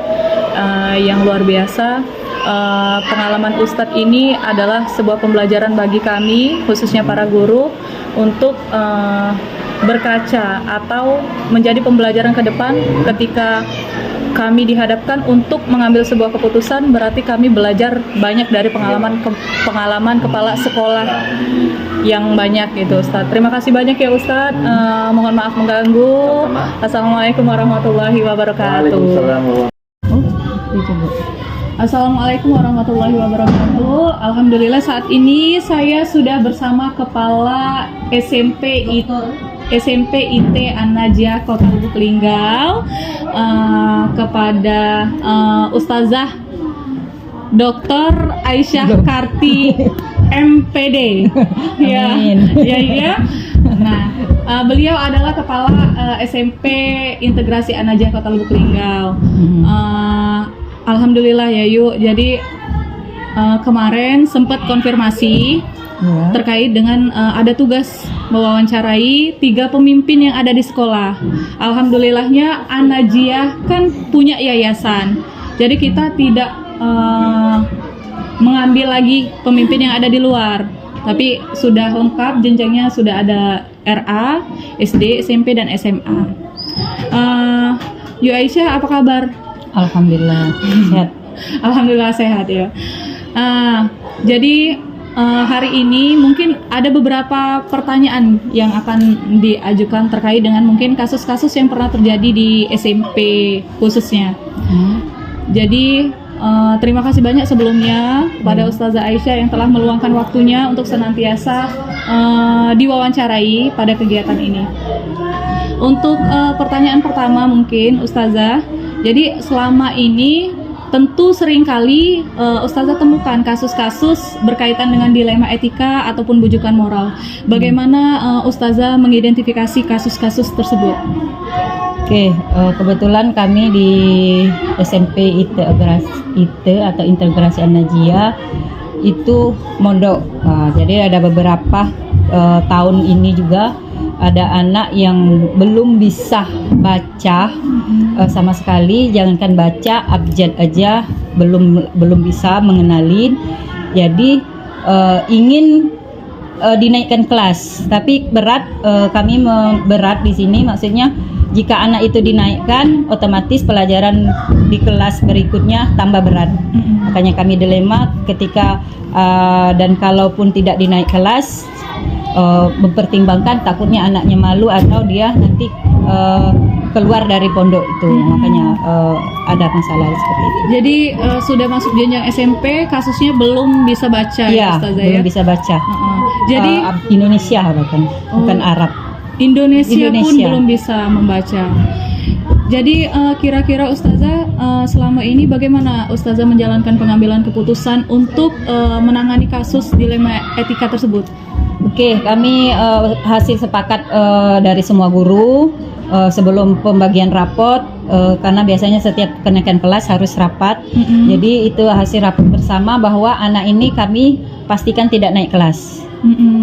[SPEAKER 1] yang luar biasa. Pengalaman Ustadz ini adalah sebuah pembelajaran bagi kami, khususnya para guru, untuk berkaca atau menjadi pembelajaran ke depan ketika kami dihadapkan untuk mengambil sebuah keputusan. Berarti kami belajar banyak dari pengalaman kepala sekolah yang banyak gitu Ustadz. Terima kasih banyak ya Ustadz. Mohon maaf mengganggu. Assalamualaikum warahmatullahi wabarakatuh. Assalamualaikum warahmatullahi wabarakatuh. Alhamdulillah saat ini saya sudah bersama Kepala SMP IT An-Najiyah Kota Lubuk Linggau, kepada Ustazah Dr. Aisyah Karti MPD. Ya. Nah, beliau adalah Kepala SMP Integrasi An-Najiyah Kota Lubuk Linggau. Alhamdulillah ya Yu. Jadi kemarin sempat konfirmasi terkait dengan ada tugas mewawancarai 3 pemimpin yang ada di sekolah. Alhamdulillahnya An-Najiyah kan punya yayasan. Jadi kita tidak mengambil lagi pemimpin yang ada di luar. Tapi sudah lengkap jenjangnya, sudah ada RA, SD, SMP dan SMA. Yu Aisyah, apa kabar?
[SPEAKER 2] Alhamdulillah sehat.
[SPEAKER 1] Alhamdulillah sehat ya. Jadi hari ini mungkin ada beberapa pertanyaan yang akan diajukan terkait dengan mungkin kasus-kasus yang pernah terjadi di SMP khususnya. Jadi terima kasih banyak sebelumnya kepada Ustazah Aisyah yang telah meluangkan waktunya untuk senantiasa diwawancarai pada kegiatan ini. Untuk pertanyaan pertama mungkin Ustazah. Jadi selama ini tentu seringkali Ustazah temukan kasus-kasus berkaitan dengan dilema etika ataupun bujukan moral. Bagaimana Ustazah mengidentifikasi kasus-kasus tersebut?
[SPEAKER 4] Oke, kebetulan kami di SMP ITE atau Integrasi An-Najiyah itu mondok. Jadi ada beberapa tahun ini juga ada anak yang belum bisa baca sama sekali, jangankan baca, abjad aja belum bisa mengenalin. Jadi ingin dinaikkan kelas, tapi berat. Kami berat di sini, maksudnya jika anak itu dinaikkan, otomatis pelajaran di kelas berikutnya tambah berat. Makanya kami dilema ketika dan kalaupun tidak dinaik kelas, mempertimbangkan takutnya anaknya malu atau dia nanti keluar dari pondok itu. Makanya ada masalah seperti itu.
[SPEAKER 1] Jadi sudah masuk jenjang SMP, kasusnya belum bisa baca ya, Ustazah
[SPEAKER 4] belum
[SPEAKER 1] ya?
[SPEAKER 4] bisa baca.
[SPEAKER 1] Jadi
[SPEAKER 4] Indonesia bahkan, bukan Arab.
[SPEAKER 1] Indonesia pun
[SPEAKER 4] Indonesia.
[SPEAKER 1] belum bisa membaca. Jadi kira-kira Ustazah selama ini bagaimana Ustazah menjalankan pengambilan keputusan untuk menangani kasus dilema etika tersebut?
[SPEAKER 4] Oke, kami hasil sepakat dari semua guru sebelum pembagian rapot, karena biasanya setiap kenaikan kelas harus rapat. Jadi itu hasil rapat bersama bahwa anak ini kami pastikan tidak naik kelas.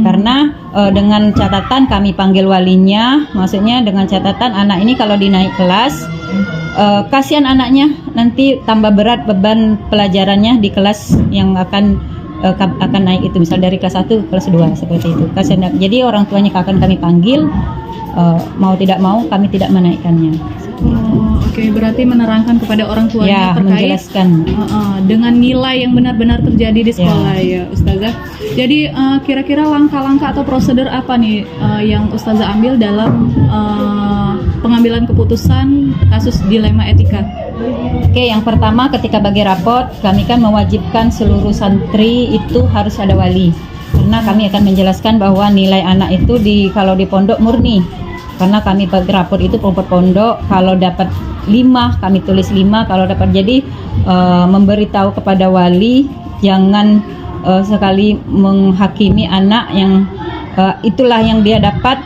[SPEAKER 4] Karena dengan catatan kami panggil walinya, maksudnya dengan catatan anak ini kalau dinaik kelas, kasihan anaknya nanti tambah berat beban pelajarannya di kelas yang akan naik itu, misal dari kelas 1 kelas 2 seperti itu. Kasihan, jadi orang tuanya akan kami panggil, mau tidak mau kami tidak menaikkannya.
[SPEAKER 1] Oke, berarti menerangkan kepada orang tuanya
[SPEAKER 4] Ya,
[SPEAKER 1] terkait
[SPEAKER 4] menjelaskan
[SPEAKER 1] dengan nilai yang benar-benar terjadi di sekolah ya Ustazah. Jadi kira-kira langkah-langkah atau prosedur apa nih yang Ustazah ambil dalam pengambilan keputusan kasus dilema etika?
[SPEAKER 4] Oke, yang pertama ketika bagi rapot, kami kan mewajibkan seluruh santri itu harus ada wali. Karena kami akan menjelaskan bahwa nilai anak itu kalau di pondok murni. Karena kami bagi rapot itu pondok, kalau dapat 5 kami tulis 5, kalau dapat, jadi memberitahu kepada wali jangan sekali menghakimi anak yang itulah yang dia dapat,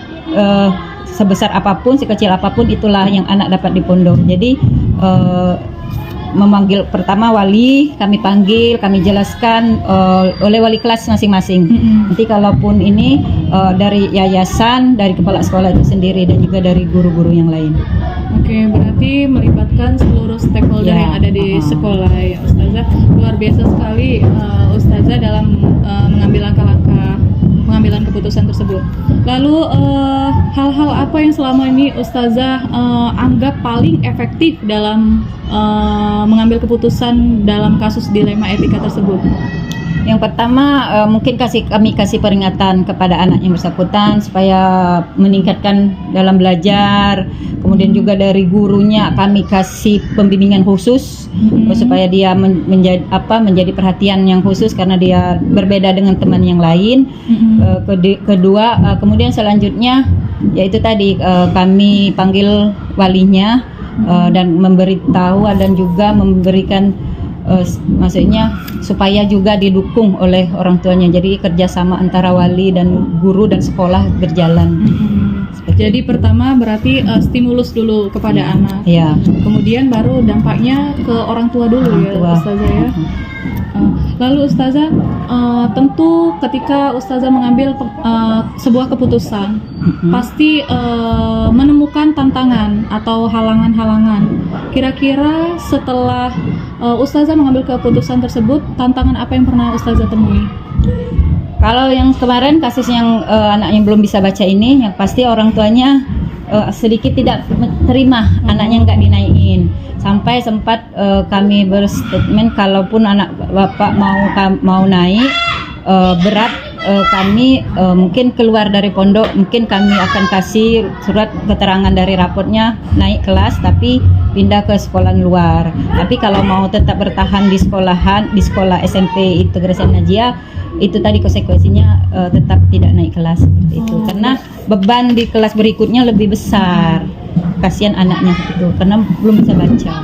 [SPEAKER 4] sebesar apapun, sekecil apapun itulah yang anak dapat di pondok. Jadi memanggil pertama wali, kami panggil, kami jelaskan oleh wali kelas masing-masing. Nanti kalaupun ini dari yayasan, dari kepala sekolah itu sendiri, dan juga dari guru-guru yang lain.
[SPEAKER 1] Oke, berarti melibatkan seluruh stakeholder yang ada di sekolah ya Ustazah. Luar biasa sekali Ustazah dalam mengambil langkah-langkah pengambilan keputusan tersebut. Lalu hal-hal apa yang selama ini Ustazah anggap paling efektif dalam mengambil keputusan dalam kasus dilema etika tersebut?
[SPEAKER 4] Yang pertama mungkin kami kasih peringatan kepada anak yang bersangkutan supaya meningkatkan dalam belajar. Kemudian juga dari gurunya kami kasih pembimbingan khusus supaya dia menjadi perhatian yang khusus karena dia berbeda dengan teman yang lain. Kedua, kemudian selanjutnya yaitu tadi kami panggil walinya dan memberitahu dan juga memberikan maksudnya supaya juga didukung oleh orang tuanya. Jadi kerjasama antara wali dan guru dan sekolah berjalan.
[SPEAKER 1] Jadi pertama berarti stimulus dulu kepada anak.
[SPEAKER 4] Ya.
[SPEAKER 1] Kemudian baru dampaknya ke orang tua dulu ya Ustazah ya. Lalu Ustazah, tentu ketika Ustazah mengambil sebuah keputusan, pasti menemukan tantangan atau halangan-halangan. Kira-kira setelah Ustazah mengambil keputusan tersebut, tantangan apa yang pernah Ustazah temui?
[SPEAKER 4] Kalau yang kemarin kasus yang anak yang belum bisa baca ini, yang pasti orang tuanya sedikit tidak terima anaknya nggak dinaikin. Sampai sempat kami berstatement kalaupun anak bapak mau naik berat, kami mungkin keluar dari pondok, mungkin kami akan kasih surat keterangan dari rapotnya naik kelas tapi pindah ke sekolah luar. Tapi kalau mau tetap bertahan di sekolah SMP Integrasi An-Najiyah, itu tadi konsekuensinya tetap tidak naik kelas seperti itu. Karena beban di kelas berikutnya lebih besar. Kasihan anaknya gitu karena belum bisa baca.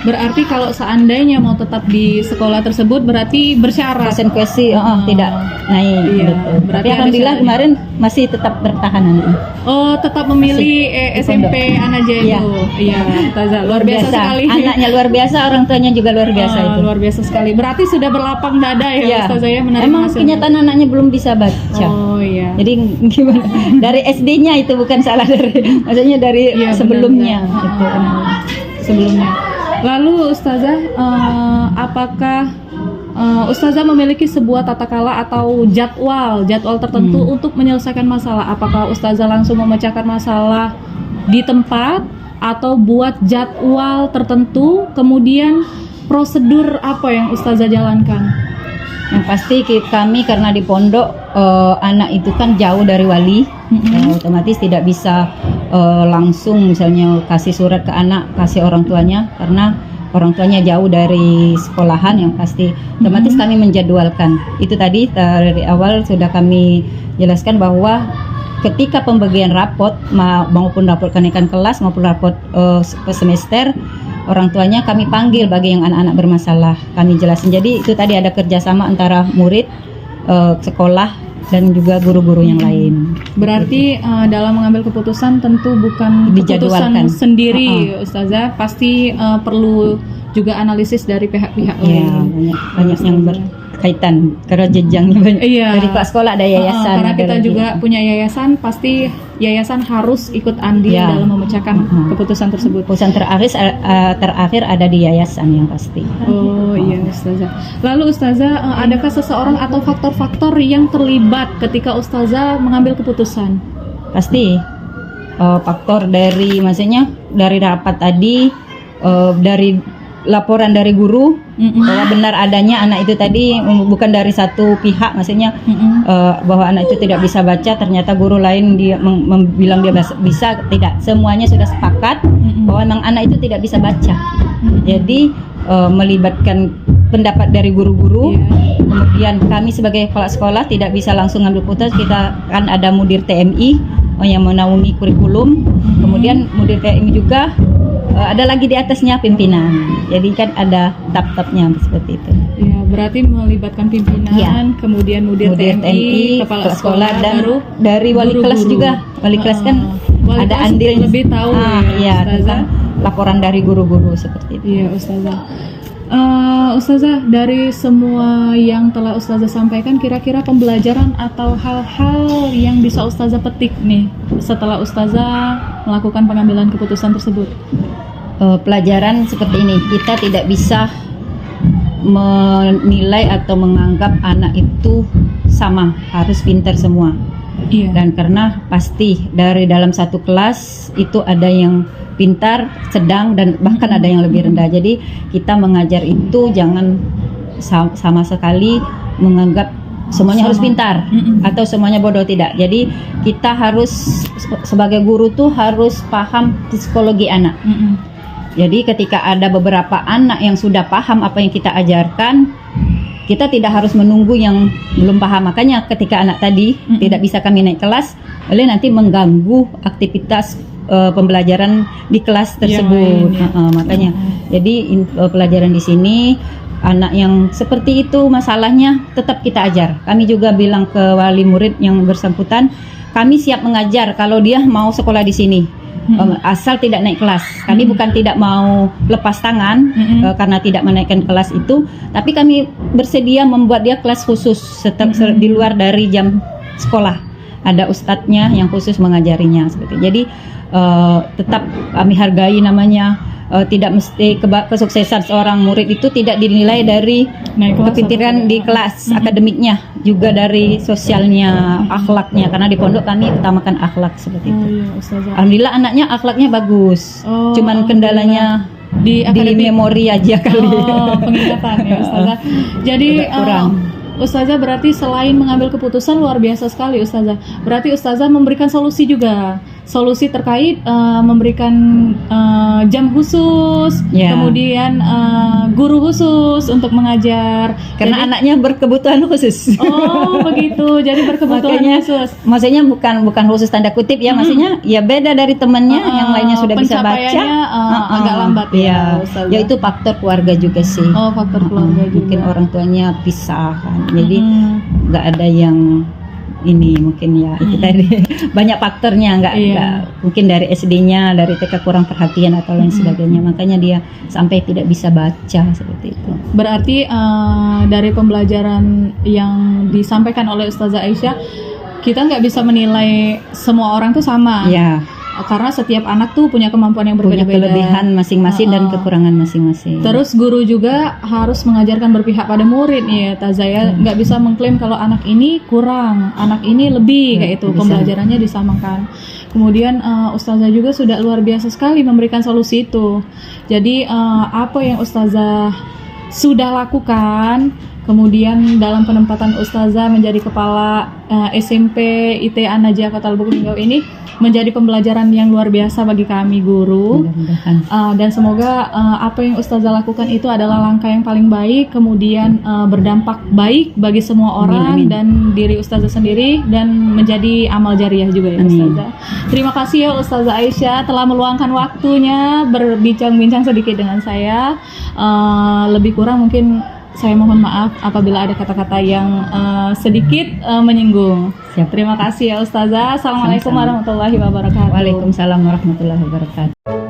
[SPEAKER 1] Berarti kalau seandainya mau tetap di sekolah tersebut berarti bersyarat.
[SPEAKER 4] Konsentrasi tidak naik
[SPEAKER 1] Iya,
[SPEAKER 4] gitu.
[SPEAKER 1] berarti
[SPEAKER 4] Tapi
[SPEAKER 1] ada
[SPEAKER 4] alhamdulillah
[SPEAKER 1] syaratnya.
[SPEAKER 4] kemarin masih tetap bertahan anaknya.
[SPEAKER 1] Oh, tetap memilih SMP Anaja
[SPEAKER 4] Iya.
[SPEAKER 1] itu. Iya, Ustazah. Luar biasa sekali.
[SPEAKER 4] Anaknya luar biasa, orang tuanya juga luar biasa itu.
[SPEAKER 1] Luar biasa sekali. Berarti sudah berlapang dada ya,
[SPEAKER 4] Iya.
[SPEAKER 1] Ustazah ya menerima
[SPEAKER 4] Emang
[SPEAKER 1] hasilnya.
[SPEAKER 4] kenyataan anaknya belum bisa baca.
[SPEAKER 1] Oh iya.
[SPEAKER 4] Jadi gimana? Dari SD-nya itu bukan salah maksudnya dari
[SPEAKER 1] Iya,
[SPEAKER 4] sebelumnya
[SPEAKER 1] benar-benar.
[SPEAKER 4] gitu.
[SPEAKER 1] Sebelumnya. Lalu Ustazah, apakah Ustazah memiliki sebuah tata kala atau jadwal tertentu untuk menyelesaikan masalah? Apakah Ustazah langsung memecahkan masalah di tempat atau buat jadwal tertentu, kemudian prosedur apa yang Ustazah jalankan?
[SPEAKER 4] Yang pasti kami karena di pondok anak itu kan jauh dari wali, otomatis tidak bisa langsung misalnya kasih surat ke anak, kasih orang tuanya karena orang tuanya jauh dari sekolahan. Yang pasti otomatis kami menjadwalkan. Itu tadi dari awal sudah kami jelaskan bahwa ketika pembagian rapot maupun rapot kenaikan kelas maupun rapot per semester, orang tuanya kami panggil bagi yang anak-anak bermasalah, kami jelasin. Jadi itu tadi ada kerjasama antara murid, sekolah dan juga guru-guru yang lain.
[SPEAKER 1] Berarti dalam mengambil keputusan tentu bukan
[SPEAKER 4] Dijadwalkan.
[SPEAKER 1] keputusan sendiri, Ustazah. Pasti perlu juga analisis dari pihak-pihak
[SPEAKER 4] Ya,
[SPEAKER 1] lain.
[SPEAKER 4] banyak yang berkaitan karena jenjangnya banyak.
[SPEAKER 1] Iya.
[SPEAKER 4] Dari kelas sekolah ada yayasan.
[SPEAKER 1] Karena
[SPEAKER 4] ada
[SPEAKER 1] kita
[SPEAKER 4] lagi.
[SPEAKER 1] juga punya yayasan, pasti yayasan harus ikut andil
[SPEAKER 4] Ya.
[SPEAKER 1] dalam memecahkan keputusan tersebut.
[SPEAKER 4] Keputusan terakhir ada di yayasan yang pasti.
[SPEAKER 1] Oh iya Ustazah. Lalu Ustazah, adakah seseorang atau faktor-faktor yang terlibat ketika Ustazah mengambil keputusan?
[SPEAKER 4] Pasti faktor dari maksudnya dari rapat tadi, dari laporan dari guru bahwa benar adanya anak itu tadi bukan dari satu pihak, maksudnya bahwa anak itu tidak bisa baca, ternyata guru lain dia bilang dia bisa, tidak, semuanya sudah sepakat bahwa memang anak itu tidak bisa baca. Jadi melibatkan pendapat dari guru-guru. Kemudian kami sebagai kepala sekolah tidak bisa langsung ngambil putus, kita kan ada mudir TMI yang menaungi kurikulum, kemudian mudir TMI juga ada lagi di atasnya pimpinan. Jadi kan ada tahap-tahapnya seperti itu.
[SPEAKER 1] Ya, berarti melibatkan pimpinan,
[SPEAKER 4] Iya.
[SPEAKER 1] kemudian mudir TMI, kepala sekolah,
[SPEAKER 4] dan
[SPEAKER 1] baru
[SPEAKER 4] dari wali
[SPEAKER 1] guru-guru.
[SPEAKER 4] kelas juga. Wali kelas kan
[SPEAKER 1] Wali
[SPEAKER 4] ada
[SPEAKER 1] kelas
[SPEAKER 4] andil
[SPEAKER 1] lebih tahu ya,
[SPEAKER 4] iya,
[SPEAKER 1] Ustazah.
[SPEAKER 4] tentang laporan dari guru-guru seperti itu.
[SPEAKER 1] Iya Ustazah. Ustazah, dari semua yang telah Ustazah sampaikan, kira-kira pembelajaran atau hal-hal yang bisa Ustazah petik nih setelah Ustazah melakukan pengambilan keputusan tersebut?
[SPEAKER 4] Pelajaran seperti ini, kita tidak bisa menilai atau menganggap anak itu sama, harus pintar semua.
[SPEAKER 1] Iya.
[SPEAKER 4] Dan karena pasti dari dalam satu kelas itu ada yang pintar, sedang, dan bahkan ada yang lebih rendah. Jadi kita mengajar itu jangan sama sekali menganggap semuanya harus pintar atau semuanya bodoh, tidak. Jadi kita harus sebagai guru tuh harus paham psikologi anak. Jadi ketika ada beberapa anak yang sudah paham apa yang kita ajarkan, kita tidak harus menunggu yang belum paham. Makanya ketika anak tadi tidak bisa kami naik kelas, oleh nanti mengganggu aktivitas pembelajaran di kelas tersebut. Makanya jadi pelajaran di sini anak yang seperti itu masalahnya tetap kita ajar. Kami juga bilang ke wali murid yang bersangkutan, kami siap mengajar kalau dia mau sekolah di sini. Asal tidak naik kelas. Kami bukan tidak mau lepas tangan karena tidak menaikkan kelas itu, tapi kami bersedia membuat dia kelas khusus di luar dari jam sekolah. Ada ustadznya yang khusus mengajarinya seperti itu. Jadi tetap kami hargai namanya. Tidak mesti kesuksesan seorang murid itu tidak dinilai dari kepintaran di kelas akademiknya, juga dari sosialnya, akhlaknya, karena di pondok kami utamakan akhlak seperti itu.
[SPEAKER 1] Iya, Ustazah.
[SPEAKER 4] Alhamdulillah anaknya akhlaknya bagus, cuman kendalanya
[SPEAKER 1] di
[SPEAKER 4] memori aja kali.
[SPEAKER 1] Pengingatan ya Ustazah. Jadi
[SPEAKER 4] kurang.
[SPEAKER 1] Ustazah berarti selain mengambil keputusan luar biasa sekali Ustazah. Berarti Ustazah memberikan solusi juga. solusi terkait memberikan jam khusus,
[SPEAKER 4] Ya.
[SPEAKER 1] kemudian guru khusus untuk mengajar.
[SPEAKER 4] Karena
[SPEAKER 1] Jadi-
[SPEAKER 4] anaknya berkebutuhan khusus.
[SPEAKER 1] Oh begitu, jadi berkebutuhan
[SPEAKER 4] Makanya
[SPEAKER 1] khusus.
[SPEAKER 4] maksudnya bukan khusus tanda kutip ya, maksudnya ya beda dari temannya yang lainnya sudah bisa baca.
[SPEAKER 1] Pencapaiannya, agak lambat ya,
[SPEAKER 4] Iya.
[SPEAKER 1] Ustazah.
[SPEAKER 4] Ya itu faktor keluarga juga sih.
[SPEAKER 1] Oh faktor keluarga juga.
[SPEAKER 4] Mungkin orang tuanya pisah kan. Jadi
[SPEAKER 1] Mm.
[SPEAKER 4] nggak ada yang ini mungkin ya itu tadi banyak faktornya nggak mungkin dari SD-nya dari TK kurang perhatian atau lain sebagainya, makanya dia sampai tidak bisa baca seperti itu.
[SPEAKER 1] Berarti dari pembelajaran yang disampaikan oleh Ustazah Aisyah, kita nggak bisa menilai semua orang tuh sama.
[SPEAKER 4] Ya,
[SPEAKER 1] Karena setiap anak tuh punya kemampuan yang
[SPEAKER 4] punya
[SPEAKER 1] berbeda-beda.
[SPEAKER 4] kelebihan masing-masing dan kekurangan masing-masing.
[SPEAKER 1] Terus guru juga harus mengajarkan berpihak pada murid nih ya Tazaya, nggak bisa mengklaim kalau anak ini kurang, anak ini lebih kayak itu,
[SPEAKER 4] bisa.
[SPEAKER 1] pembelajarannya disamakan. Kemudian Ustazah juga sudah luar biasa sekali memberikan solusi itu. Jadi apa yang Ustazah sudah lakukan, kemudian dalam penempatan Ustazah menjadi kepala SMP IT An-Najiyah Kota Lubuk Linggau ini menjadi pembelajaran yang luar biasa bagi kami guru.
[SPEAKER 4] Mudah-mudahan.
[SPEAKER 1] Dan semoga apa yang Ustazah lakukan itu adalah langkah yang paling baik, kemudian berdampak baik bagi semua orang
[SPEAKER 4] Amin.
[SPEAKER 1] dan diri Ustazah sendiri, dan menjadi amal jariah juga ya
[SPEAKER 4] Amin.
[SPEAKER 1] Ustazah. Terima kasih ya Ustazah Aisyah telah meluangkan waktunya berbincang-bincang sedikit dengan saya. Lebih kurang mungkin saya mohon maaf apabila ada kata-kata yang sedikit menyinggung.
[SPEAKER 4] Siap.
[SPEAKER 1] Terima kasih ya Ustazah. Assalamualaikum
[SPEAKER 4] Sama-sama.
[SPEAKER 1] warahmatullahi wabarakatuh.
[SPEAKER 4] Waalaikumsalam warahmatullahi wabarakatuh.